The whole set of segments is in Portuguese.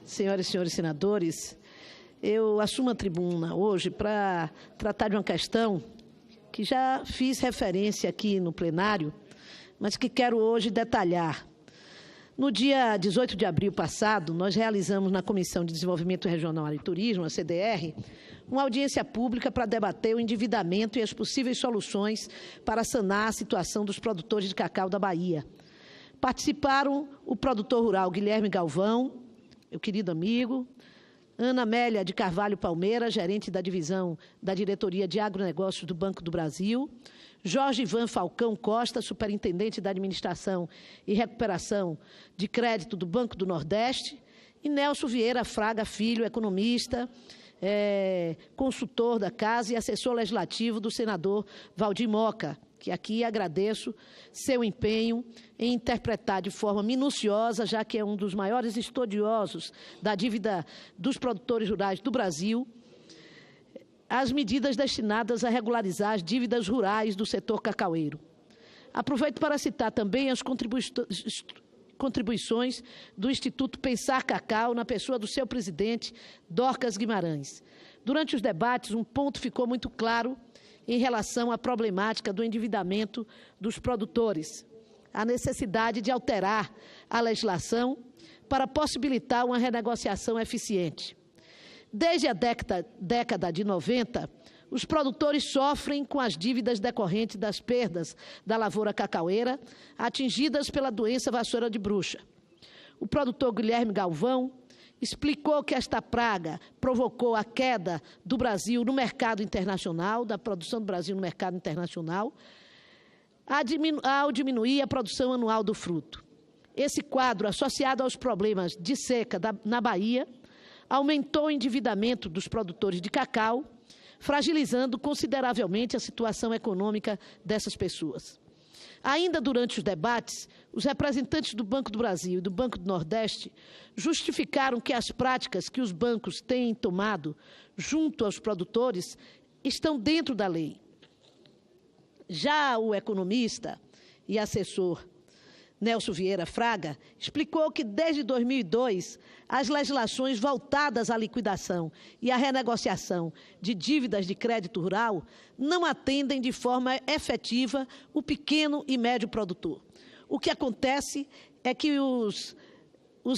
senhoras e senhores senadores, eu assumo a tribuna hoje para tratar de uma questão que já fiz referência aqui no plenário, mas que quero hoje detalhar. No dia 18 de abril passado, nós realizamos na Comissão de Desenvolvimento Regional e Turismo, a CDR, uma audiência pública para debater o endividamento e as possíveis soluções para sanar a situação dos produtores de cacau da Bahia. Participaram o produtor rural Guilherme Galvão, meu querido amigo, Ana Amélia de Carvalho Palmeira, gerente da divisão da Diretoria de Agronegócios do Banco do Brasil, Jorge Ivan Falcão Costa, superintendente da Administração e Recuperação de Crédito do Banco do Nordeste, e Nelson Vieira Fraga Filho, economista, consultor da Casa e assessor legislativo do senador Valdir Moca, que aqui agradeço seu empenho em interpretar de forma minuciosa, já que é um dos maiores estudiosos da dívida dos produtores rurais do Brasil, as medidas destinadas a regularizar as dívidas rurais do setor cacaueiro. Aproveito para citar também as contribuições do Instituto Pensar Cacau, na pessoa do seu presidente, Dorcas Guimarães. Durante os debates, um ponto ficou muito claro em relação à problemática do endividamento dos produtores, a necessidade de alterar a legislação para possibilitar uma renegociação eficiente. Desde a década de 90, os produtores sofrem com as dívidas decorrentes das perdas da lavoura cacaueira atingidas pela doença vassoura de bruxa. O produtor Guilherme Galvão explicou que esta praga provocou a queda do Brasil no mercado internacional, da produção do Brasil no mercado internacional, ao diminuir a produção anual do fruto. Esse quadro, associado aos problemas de seca na Bahia, aumentou o endividamento dos produtores de cacau, fragilizando consideravelmente a situação econômica dessas pessoas. Ainda durante os debates, os representantes do Banco do Brasil e do Banco do Nordeste justificaram que as práticas que os bancos têm tomado junto aos produtores estão dentro da lei. Já o economista e assessor Nelson Vieira Fraga explicou que desde 2002 as legislações voltadas à liquidação e à renegociação de dívidas de crédito rural não atendem de forma efetiva o pequeno e médio produtor. O que acontece é que os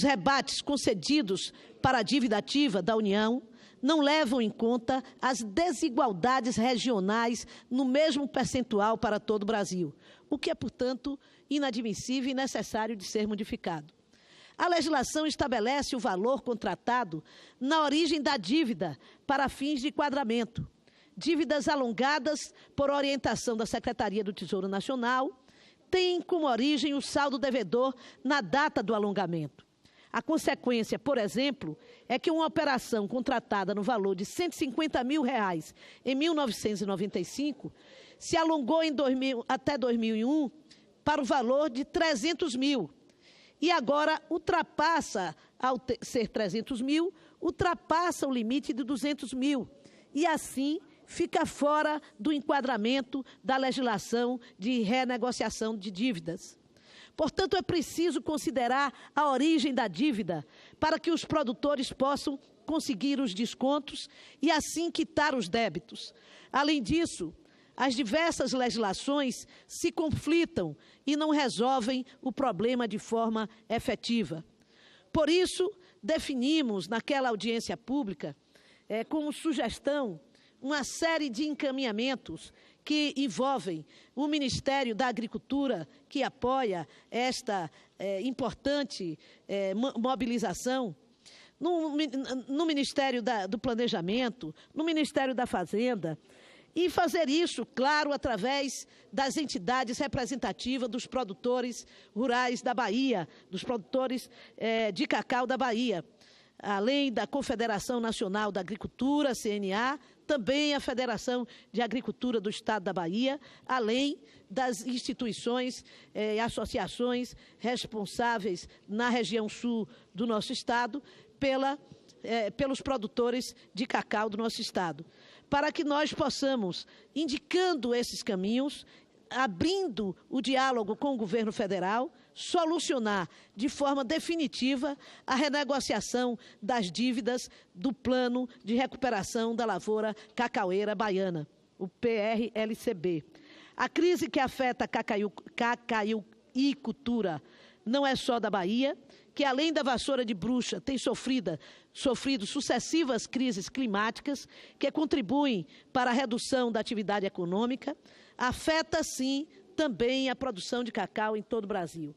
rebates concedidos para a dívida ativa da União não levam em conta as desigualdades regionais no mesmo percentual para todo o Brasil, o que é, portanto, inadmissível e necessário de ser modificado. A legislação estabelece o valor contratado na origem da dívida para fins de enquadramento. Dívidas alongadas por orientação da Secretaria do Tesouro Nacional têm como origem o saldo devedor na data do alongamento. A consequência, por exemplo, é que uma operação contratada no valor de R$ 150 mil em 1995 se alongou até 2001 para o valor de 300 mil. E agora ultrapassa, ao ser 300 mil, ultrapassa o limite de 200 mil. E assim fica fora do enquadramento da legislação de renegociação de dívidas. Portanto, é preciso considerar a origem da dívida para que os produtores possam conseguir os descontos e assim quitar os débitos. Além disso, as diversas legislações se conflitam e não resolvem o problema de forma efetiva. Por isso, definimos naquela audiência pública, como sugestão, uma série de encaminhamentos que envolvem o Ministério da Agricultura, que apoia esta importante mobilização, no Ministério do Planejamento, no Ministério da Fazenda, e fazer isso, claro, através das entidades representativas dos produtores rurais da Bahia, dos produtores de cacau da Bahia, além da Confederação Nacional da Agricultura, CNA, também a Federação de Agricultura do Estado da Bahia, além das instituições e associações responsáveis na região sul do nosso Estado pelos produtores de cacau do nosso Estado, para que nós possamos, indicando esses caminhos, abrindo o diálogo com o governo federal, solucionar de forma definitiva a renegociação das dívidas do Plano de Recuperação da Lavoura Cacaueira Baiana, o PRLCB. A crise que afeta a cacauicultura não é só da Bahia, que além da vassoura de bruxa tem sofrido sucessivas crises climáticas que contribuem para a redução da atividade econômica, afeta sim também a produção de cacau em todo o Brasil.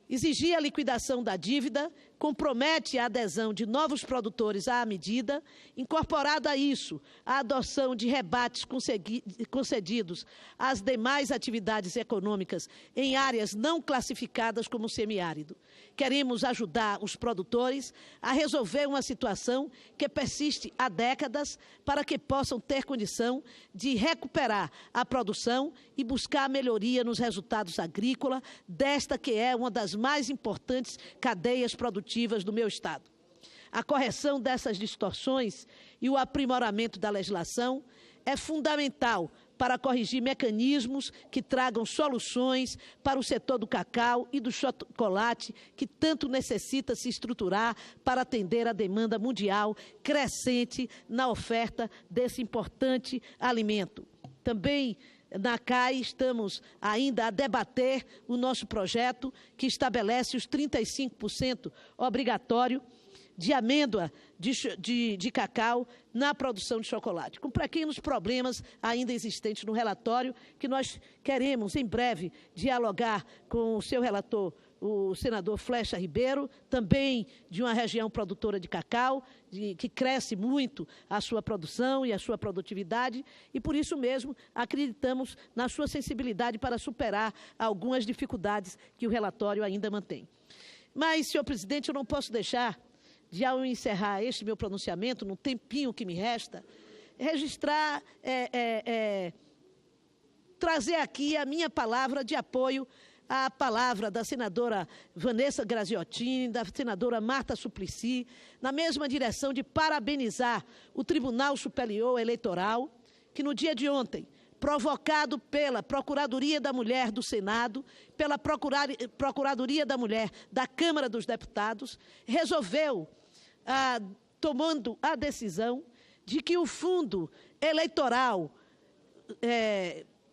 Exigir a liquidação da dívida compromete a adesão de novos produtores à medida, incorporado a isso a adoção de rebates concedidos às demais atividades econômicas em áreas não classificadas como semiárido. Queremos ajudar os produtores a resolver uma situação que persiste há décadas para que possam ter condição de recuperar a produção e buscar melhoria nos resultados agrícolas desta que é uma das mais importantes cadeias produtivas do meu Estado. A correção dessas distorções e o aprimoramento da legislação é fundamental para corrigir mecanismos que tragam soluções para o setor do cacau e do chocolate, que tanto necessita se estruturar para atender a demanda mundial crescente na oferta desse importante alimento. Também na CAI estamos ainda a debater o nosso projeto que estabelece os 35% obrigatório de amêndoa de cacau na produção de chocolate, com pequenos problemas ainda existentes no relatório, que nós queremos, em breve, dialogar com o seu relator, o senador Flecha Ribeiro, também de uma região produtora de cacau, que cresce muito a sua produção e a sua produtividade, e por isso mesmo acreditamos na sua sensibilidade para superar algumas dificuldades que o relatório ainda mantém. Mas, senhor presidente, eu não posso deixar de, ao encerrar este meu pronunciamento, no tempinho que me resta, registrar, trazer aqui a minha palavra de apoio à palavra da senadora Vanessa Graziottini, da senadora Marta Suplicy, na mesma direção de parabenizar o Tribunal Superior Eleitoral, que no dia de ontem, provocado pela Procuradoria da Mulher do Senado, pela Procuradoria da Mulher da Câmara dos Deputados, resolveu, tomando a decisão de que o fundo eleitoral,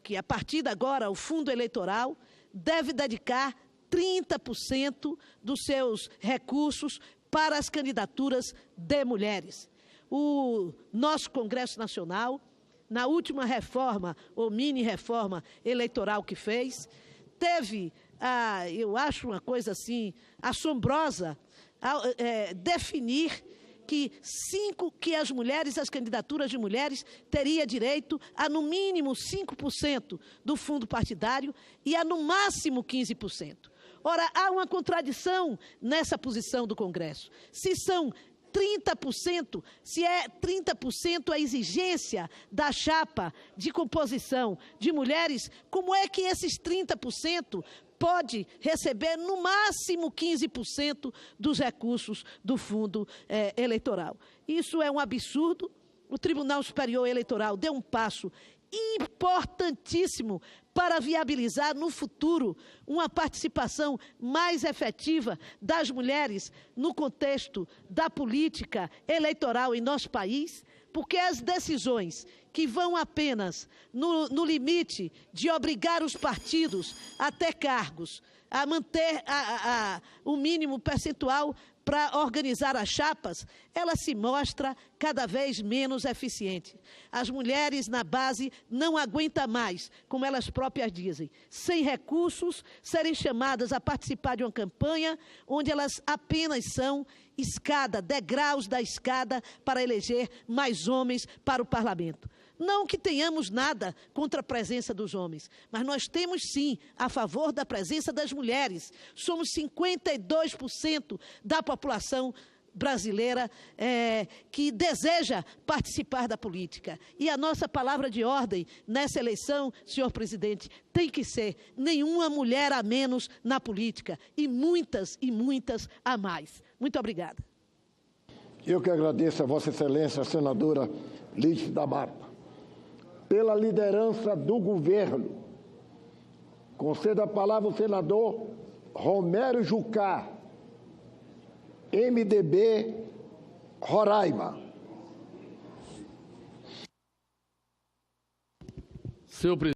que a partir de agora o fundo eleitoral deve dedicar 30% dos seus recursos para as candidaturas de mulheres. O nosso Congresso Nacional, na última reforma, ou mini-reforma eleitoral que fez, teve, eu acho uma coisa assim, assombrosa, definir que as mulheres, as candidaturas de mulheres, teria direito a, no mínimo, 5% do fundo partidário e a, no máximo, 15%. Ora, há uma contradição nessa posição do Congresso. Se são 30%, se é 30% a exigência da chapa de composição de mulheres, como é que esses 30% pode receber no máximo 15% dos recursos do fundo eleitoral? Isso é um absurdo. O Tribunal Superior Eleitoral deu um passo importantíssimo para viabilizar no futuro uma participação mais efetiva das mulheres no contexto da política eleitoral em nosso país, porque as decisões que vão apenas no limite de obrigar os partidos a ter cargos, a manter o mínimo percentual para organizar as chapas, ela se mostra cada vez menos eficiente. As mulheres na base não aguentam mais, como elas próprias dizem, sem recursos, serem chamadas a participar de uma campanha onde elas apenas são degraus da escada para eleger mais homens para o parlamento. Não que tenhamos nada contra a presença dos homens, mas nós temos sim a favor da presença das mulheres. Somos 52% da população brasileira que deseja participar da política. E a nossa palavra de ordem nessa eleição, senhor presidente, tem que ser nenhuma mulher a menos na política e muitas a mais. Muito obrigada. Eu que agradeço a Vossa Excelência, a senadora Lídice da Mata, pela liderança do governo. Concedo a palavra ao senador Romero Jucá, MDB, Roraima. Senhor presidente.